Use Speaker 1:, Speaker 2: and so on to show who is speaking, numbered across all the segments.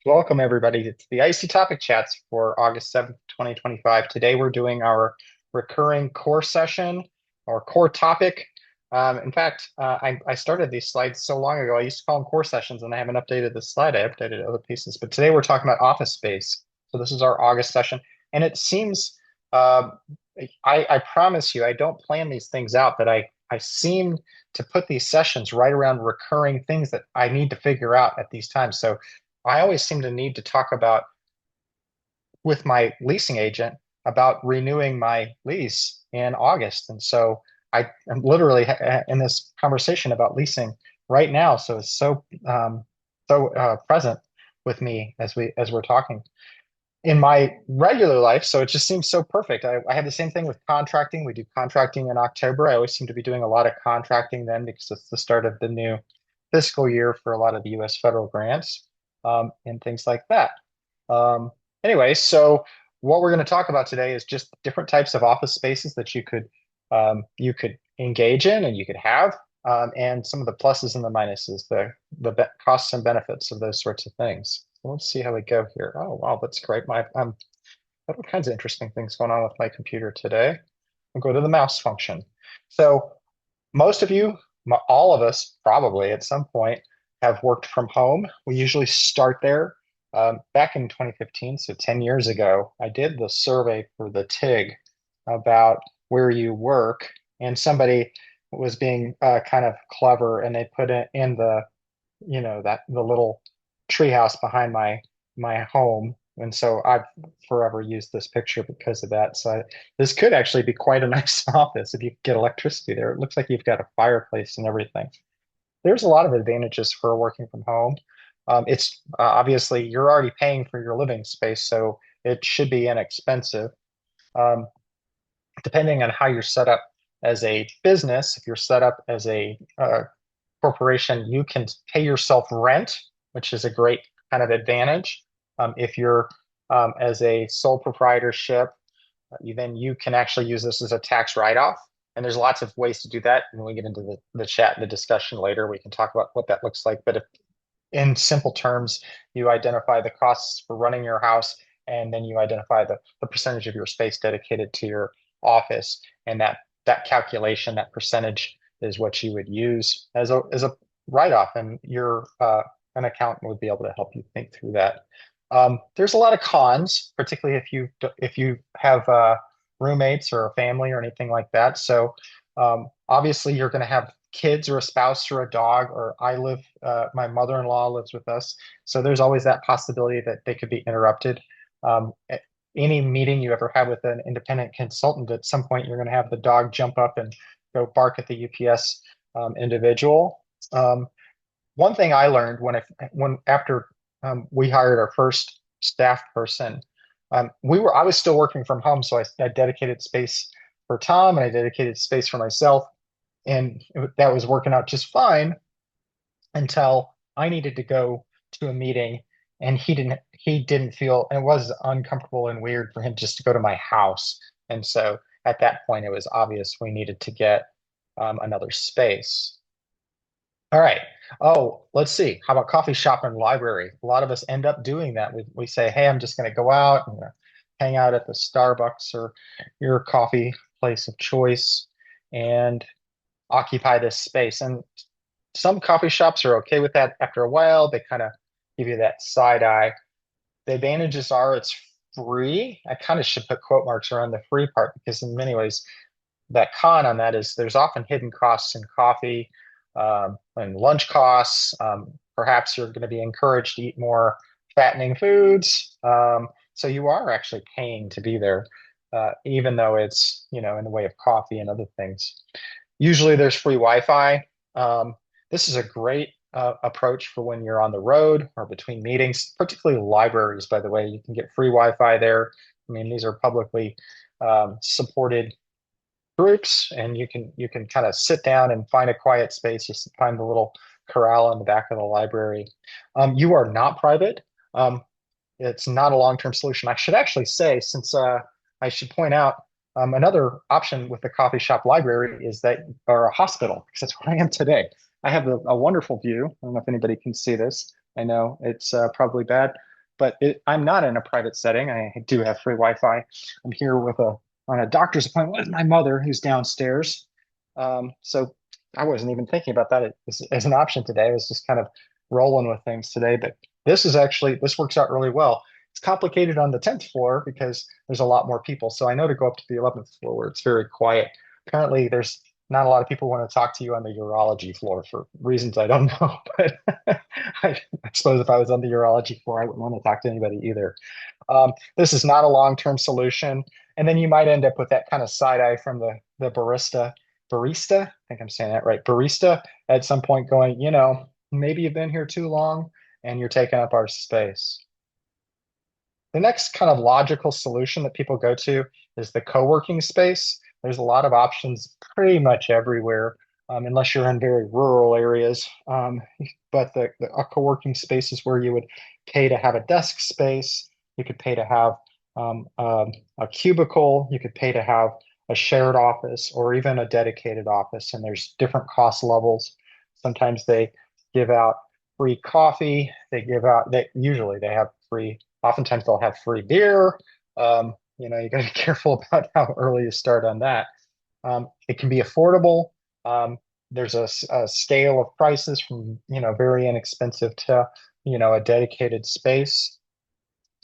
Speaker 1: Welcome, everybody. It's the Icy Topic Chats for August 7th, 2025. Today, we're doing our recurring core session or core topic. In fact, I started these slides so long ago. I used to call them core sessions, and I haven't updated this slide. I updated other pieces. But today, we're talking about office space. So, this is our August session. And it seems, uh, I promise you, I don't plan these things out, but I seem to put these sessions right around recurring things that I need to figure out at these times. So, I always seem to need to talk about with my leasing agent about renewing my lease in August. And so am literally in this conversation about leasing right now. So it's so present with me as we're talking in my regular life. So it just seems so perfect. I have the same thing with contracting. We do contracting in October. I always seem to be doing a lot of contracting then because it's the start of the new fiscal year for a lot of the US federal grants and things like that. Um, anyway, so what we're going to talk about today is just different types of office spaces that you could engage in and you could have, and some of the pluses and the minuses, the costs and benefits of those sorts of things. So let's see how we go here. Oh, wow, that's great. Got all kinds of interesting things going on with my computer today. I'll go to the mouse function. So most of you, all of us, probably at some point have worked from home. We usually start there. Back in 2015, so 10 years ago, I did the survey for the TIG about where you work, and somebody was being kind of clever, and they put it in that the little treehouse behind my home. And so I've forever used this picture because of that. So this could actually be quite a nice office if you get electricity there. It looks like you've got a fireplace and everything. There's a lot of advantages for working from home. It's obviously you're already paying for your living space, so it should be inexpensive. Um, Depending on how you're set up as a business, if you're set up as a corporation, you can pay yourself rent, which is a great kind of advantage. If you're as a sole proprietorship, you can actually use this as a tax write-off. And there's lots of ways to do that. And when we get into the chat and the discussion later, we can talk about what that looks like. But if, in simple terms, you identify the costs for running your house, and then you identify the percentage of your space dedicated to your office. And that calculation, that percentage is what you would use as a write-off. And your an accountant would be able to help you think through that. There's a lot of cons, particularly if you have roommates or a family or anything like that. So obviously, you're going to have kids or a spouse or a dog. Or my mother-in-law lives with us, so there's always that possibility that they could be interrupted. Any meeting you ever have with an independent consultant, at some point you're going to have the dog jump up and go bark at the UPS individual. One thing I learned when after we hired our first staff person. I was still working from home, so I dedicated space for Tom and I dedicated space for myself, and that was working out just fine until I needed to go to a meeting, and he didn't feel, and it was uncomfortable and weird for him just to go to my house, and so at that point it was obvious we needed to get another space. All right. Oh, let's see. How about coffee shop and library? A lot of us end up doing that. We say, hey, I'm just going to go out and hang out at the Starbucks or your coffee place of choice and occupy this space. And some coffee shops are okay with that. After a while, they kind of give you that side eye. The advantages are it's free. I kind of should put quote marks around the free part because in many ways, that con on that is there's often hidden costs in coffee and lunch costs. Perhaps you're going to be encouraged to eat more fattening foods. So you are actually paying to be there, even though it's, in the way of coffee and other things. Usually there's free Wi-Fi. This is a great approach for when you're on the road or between meetings, particularly libraries, by the way. You can get free Wi-Fi there. I mean, these are publicly supported groups, and you can kind of sit down and find a quiet space. Just find the little corral in the back of the library. You are not private. It's not a long-term solution. I should actually say, since I should point out another option with the coffee shop library is that, or a hospital, because that's where I am today. I have a wonderful view. I don't know if anybody can see this. I know it's probably bad. I'm not in a private setting. I do have free Wi-Fi. I'm here on a doctor's appointment with my mother who's downstairs. So I wasn't even thinking about that as an option today. I was just kind of rolling with things today. But this works out really well. It's complicated on the 10th floor because there's a lot more people. So I know to go up to the 11th floor where it's very quiet. Apparently, there's not a lot of people want to talk to you on the urology floor for reasons I don't know. But I suppose if I was on the urology floor, I wouldn't want to talk to anybody either. This is not a long-term solution. And then you might end up with that kind of side eye from the barista. I think I'm saying that right. Barista at some point going, maybe you've been here too long and you're taking up our space. The next kind of logical solution that people go to is the co-working space. There's a lot of options pretty much everywhere, unless you're in very rural areas. But a co-working space is where you would pay to have a desk space. You could pay to have a cubicle. You could pay to have a shared office or even a dedicated office. And there's different cost levels. Sometimes they give out free coffee. Usually they have free. Oftentimes they'll have free beer. You got to be careful about how early you start on that. It can be affordable. There's a scale of prices from, very inexpensive to, a dedicated space.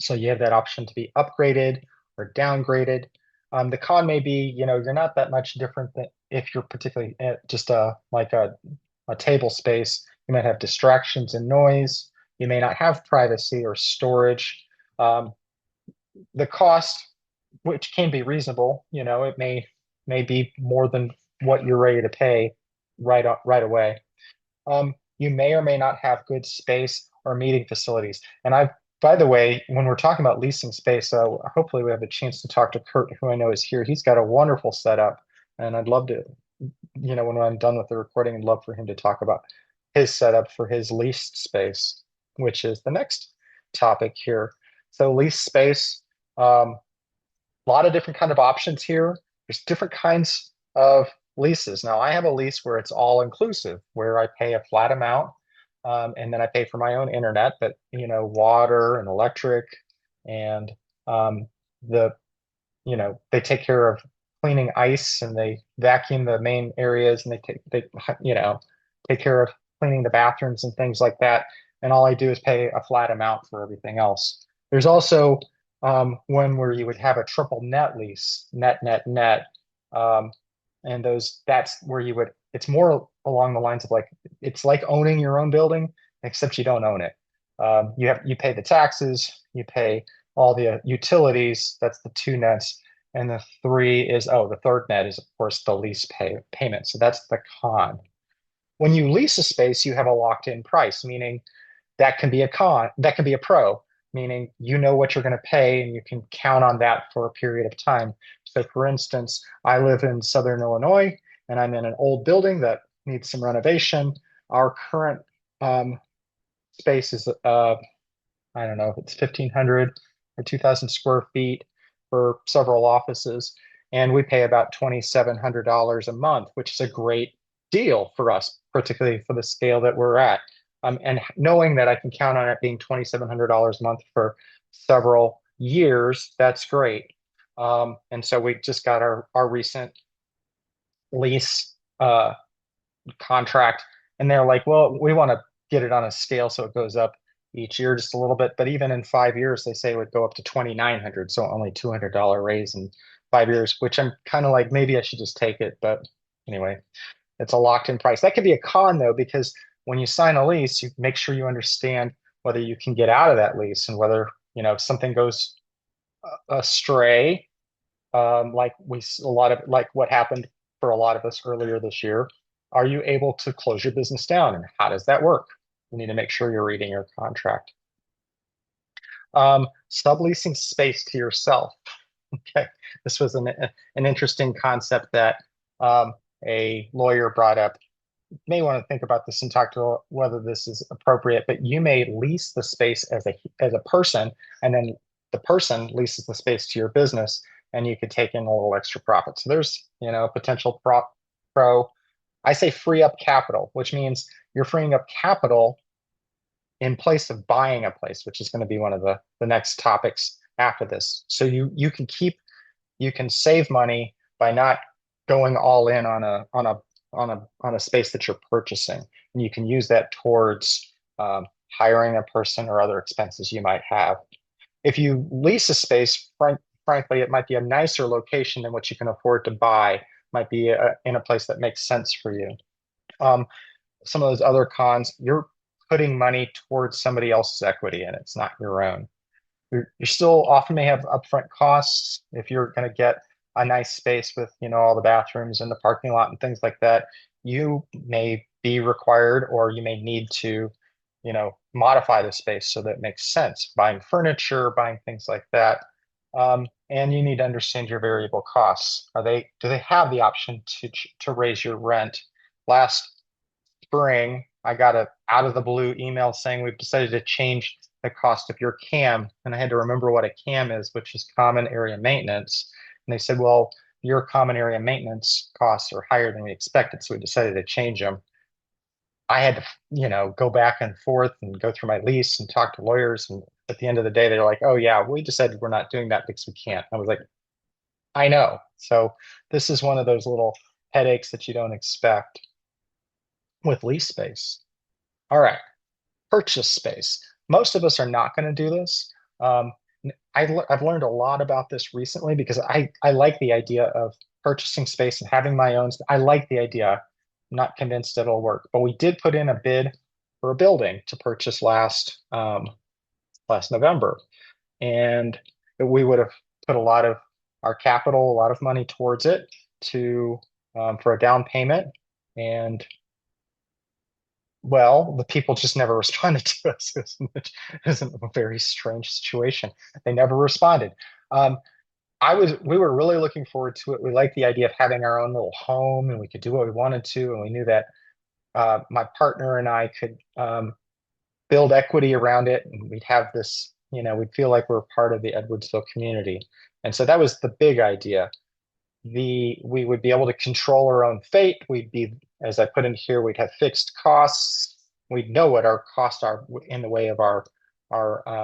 Speaker 1: So you have that option to be upgraded or downgraded. The con may be, you're not that much different than if you're particularly just like a table space. You might have distractions and noise. You may not have privacy or storage. Um, the cost, which can be reasonable, it may be more than what you're ready to pay right away. You may or may not have good space or meeting facilities. By the way, when we're talking about leasing space, hopefully we have a chance to talk to Kurt, who I know is here. He's got a wonderful setup, and I'd love to, when I'm done with the recording, I'd love for him to talk about his setup for his leased space, which is the next topic here. So lease space, a lot of different kind of options here. There's different kinds of leases. Now, I have a lease where it's all inclusive, where I pay a flat amount, and then I pay for my own internet, but water and electric, and the they take care of cleaning ice and they vacuum the main areas and they take care of cleaning the bathrooms and things like that. And all I do is pay a flat amount for everything else. There's also one where you would have a triple net lease, net. Um, and that's where it's more along the lines of it's like owning your own building, except you don't own it. You pay the taxes, you pay all the utilities, that's the two nets. And the third net is, of course, the lease payment. So that's the con. When you lease a space, you have a locked in price, meaning that can be a con, that can be a pro, meaning you know what you're going to pay and you can count on that for a period of time. So, for instance, I live in Southern Illinois and I'm in an old building that needs some renovation. Our current space is, I don't know if it's 1,500 or 2,000 square feet for several offices. And we pay about $2,700 a month, which is a great deal for us, particularly for the scale that we're at. And knowing that I can count on it being $2,700 a month for several years, that's great. And so we just got our recent lease contract, and they're like, well, we want to get it on a scale so it goes up each year just a little bit. But even in 5 years, they say it would go up to 2,900, so only $200 raise in 5 years, which I'm kind of like, maybe I should just take it. But anyway, it's a locked in price. That could be a con though, because when you sign a lease, you make sure you understand whether you can get out of that lease and whether, if something goes astray, like what happened for a lot of us earlier this year, are you able to close your business down? And how does that work? You need to make sure you're reading your contract. Subleasing space to yourself. Okay, this was an interesting concept that a lawyer brought up. You may want to think about this and talk to whether this is appropriate, but you may lease the space as a person, and then the person leases the space to your business, and you could take in a little extra profit. So there's, a potential pro. I say free up capital, which means you're freeing up capital in place of buying a place, which is going to be one of the next topics after this. So you can save money by not going all in on a space that you're purchasing, and you can use that towards hiring a person or other expenses you might have. If you lease a space, frankly, it might be a nicer location than what you can afford to buy. Might be in a place that makes sense for you. Um, some of those other cons, you're putting money towards somebody else's equity and it's not your own. You still often may have upfront costs if you're going to get a nice space with, all the bathrooms and the parking lot and things like that. You may be required or you may need to, modify the space so that it makes sense, buying furniture, buying things like that. And you need to understand your variable costs. Do they have the option to raise your rent? Last spring, I got a out of the blue email saying we've decided to change the cost of your CAM. And I had to remember what a CAM is, which is common area maintenance. And they said, well, your common area maintenance costs are higher than we expected. So we decided to change them. I had to, go back and forth and go through my lease and talk to lawyers. And at the end of the day, they're like, oh, yeah, we decided we're not doing that because we can't. I was like, I know. So this is one of those little headaches that you don't expect with lease space. All right, purchase space. Most of us are not going to do this. Um, I've learned a lot about this recently because I like the idea of purchasing space and having my own. I like the idea. I'm not convinced it'll work, but we did put in a bid for a building to purchase last November, and we would have put a lot of our capital, a lot of money towards it to for a down payment, and well, the people just never responded to us. Isn't a very strange situation. They never responded. Um, we were really looking forward to it. We liked the idea of having our own little home and we could do what we wanted to. And we knew that my partner and I could build equity around it. And we'd have this, we'd feel like we're part of the Edwardsville community. And so that was the big idea. We would be able to control our own fate. We'd be, as I put in here, we'd have fixed costs. We'd know what our costs are in the way of our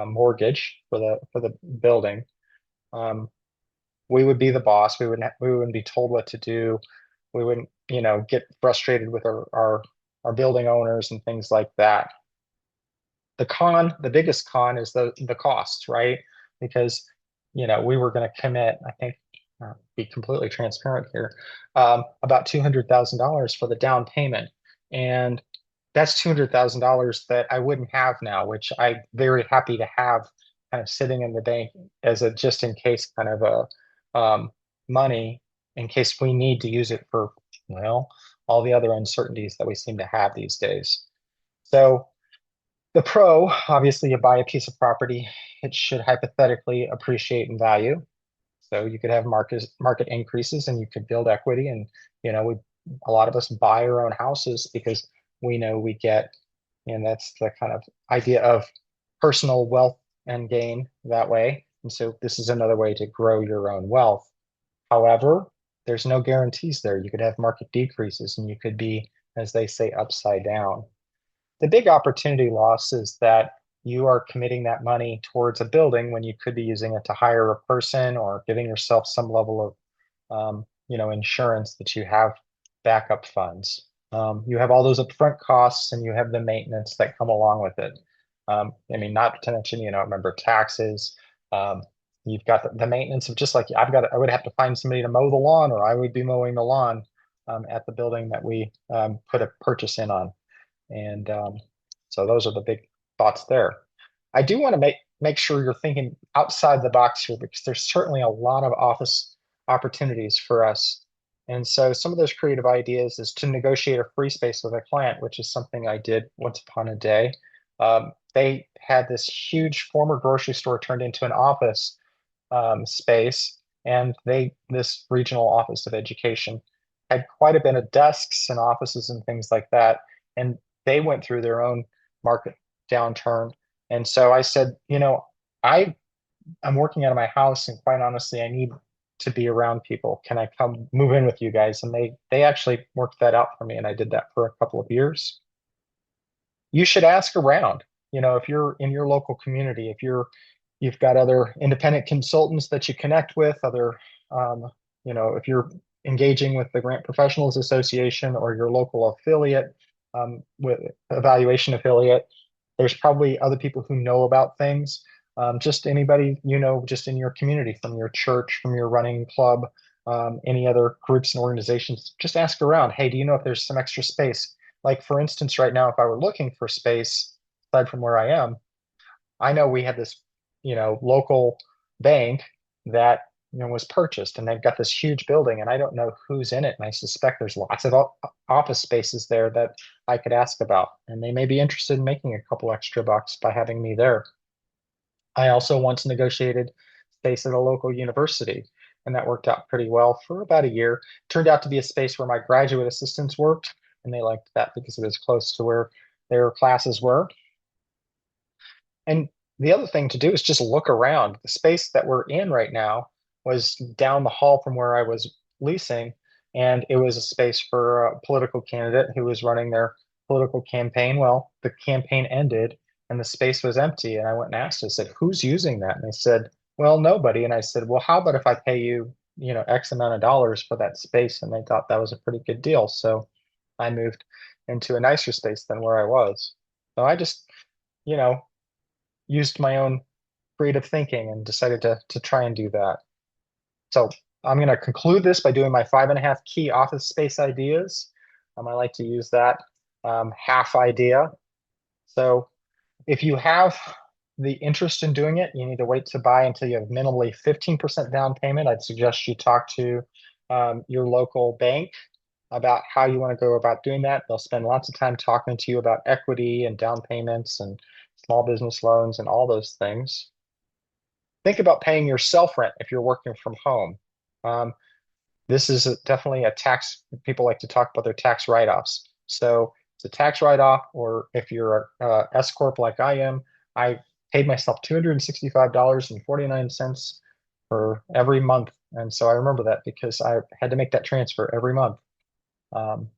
Speaker 1: mortgage for the building. We would be the boss. We wouldn't be told what to do. We wouldn't, get frustrated with our building owners and things like that. The biggest con is the cost, right? Because, we were going to commit, I think, be completely transparent here, about $200,000 for the down payment. And that's $200,000 that I wouldn't have now, which I'm very happy to have kind of sitting in the bank as a just in case kind of money in case we need to use it for, well, all the other uncertainties that we seem to have these days. So the pro, obviously, you buy a piece of property, it should hypothetically appreciate in value. So you could have market increases and you could build equity. And, a lot of us buy our own houses because we know we get, and that's the kind of idea of personal wealth and gain that way. And so this is another way to grow your own wealth. However, there's no guarantees there. You could have market decreases and you could be, as they say, upside down. The big opportunity loss is that you are committing that money towards a building when you could be using it to hire a person or giving yourself some level of, insurance that you have backup funds. You have all those upfront costs and you have the maintenance that come along with it. I mean, not to mention, remember taxes. Um, you've got the maintenance of just like I would have to find somebody to mow the lawn or I would be mowing the lawn at the building that we put a purchase in on. And so those are the big thoughts there. I do want to make sure you're thinking outside the box here because there's certainly a lot of office opportunities for us. And so some of those creative ideas is to negotiate a free space with a client, which is something I did once upon a day. They had this huge former grocery store turned into an office space, and this regional office of education had quite a bit of desks and offices and things like that. And they went through their own market downturn. And so I said, I'm working out of my house, and quite honestly, I need to be around people. Can I come move in with you guys? And they actually worked that out for me, and I did that for a couple of years. You should ask around. if you're in your local community, if you've got other independent consultants that you connect with, um, if you're engaging with the Grant Professionals Association or your local affiliate, with evaluation affiliate, there's probably other people who know about things. Just anybody, just in your community, from your church, from your running club, any other groups and organizations, just ask around. Hey, do you know if there's some extra space? Like, for instance, right now, if I were looking for space, aside from where I am, I know we had this, local bank that, was purchased, and they've got this huge building, and I don't know who's in it. And I suspect there's lots of office spaces there that I could ask about, and they may be interested in making a couple extra bucks by having me there. I also once negotiated space at a local university, and that worked out pretty well for about a year. Turned out to be a space where my graduate assistants worked, and they liked that because it was close to where their classes were. And the other thing to do is just look around. The space that we're in right now was down the hall from where I was leasing, and it was a space for a political candidate who was running their political campaign. Well, the campaign ended and the space was empty. And I went and asked, I said, who's using that? And they said, well, nobody. And I said, well, how about if I pay you, X amount of dollars for that space? And they thought that was a pretty good deal. So I moved into a nicer space than where I was. So I just, you know, used my own creative thinking and decided to try and do that. So I'm going to conclude this by doing my 5.5 key office space ideas. I like to use that half idea. So if you have the interest in doing it, you need to wait to buy until you have minimally 15% down payment. I'd suggest you talk to your local bank about how you want to go about doing that. They'll spend lots of time talking to you about equity and down payments and small business loans and all those things. Think about paying your self rent if you're working from home. Um, this is definitely a tax. People like to talk about their tax write-offs. So it's a tax write-off, or if you're a S corp like I am, I paid myself $265.49 for every month, and so I remember that because I had to make that transfer every month. Um,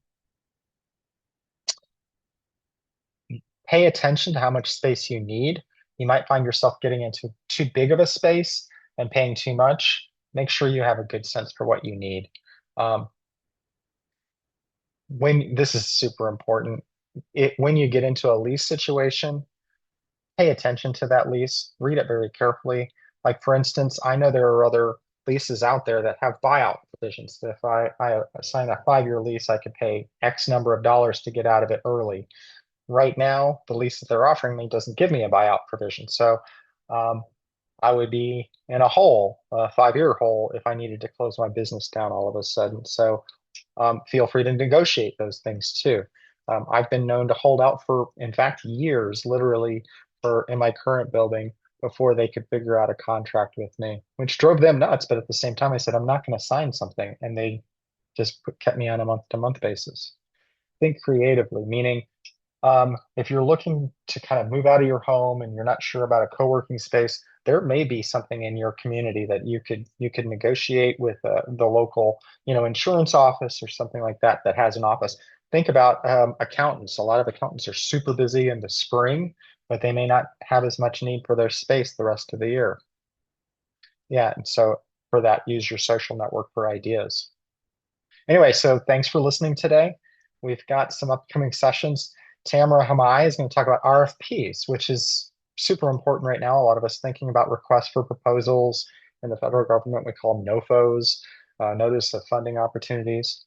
Speaker 1: Pay attention to how much space you need. You might find yourself getting into too big of a space and paying too much. Make sure you have a good sense for what you need. Um, when this is super important, when you get into a lease situation, pay attention to that lease, read it very carefully. Like, for instance, I know there are other leases out there that have buyout provisions. That if I sign a 5-year lease, I could pay X number of dollars to get out of it early. Right now, the lease that they're offering me doesn't give me a buyout provision. So um, I would be in a hole, a 5-year hole, if I needed to close my business down all of a sudden. So feel free to negotiate those things too. I've been known to hold out for, in fact, years, literally, for in my current building before they could figure out a contract with me, which drove them nuts. But at the same time, I said, I'm not going to sign something. And they just kept me on a month-to-month basis. Think creatively, meaning if you're looking to kind of move out of your home and you're not sure about a co-working space, there may be something in your community that you could negotiate with the local, insurance office or something like that that has an office. Think about accountants. A lot of accountants are super busy in the spring, but they may not have as much need for their space the rest of the year. Yeah, and so for that, use your social network for ideas. Anyway, so thanks for listening today. We've got some upcoming sessions. Tamara Hamai is going to talk about RFPs, which is super important right now. A lot of us thinking about requests for proposals in the federal government. We call them NOFOs, Notice of Funding Opportunities.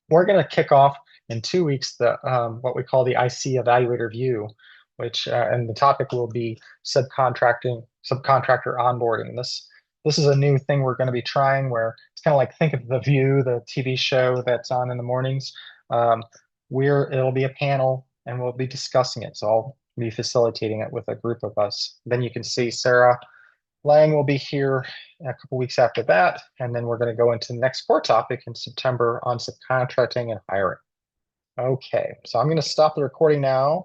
Speaker 1: We're going to kick off in 2 weeks what we call the IC Evaluator View, which and the topic will be subcontractor onboarding. This is a new thing we're going to be trying, where it's kind of like, think of The View, the TV show that's on in the mornings. It'll be a panel and we'll be discussing it. So I'll be facilitating it with a group of us. Then you can see Sarah Lang will be here a couple weeks after that. And then we're going to go into the next core topic in September on subcontracting and hiring. Okay, so I'm going to stop the recording now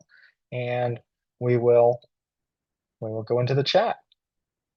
Speaker 1: and we will go into the chat.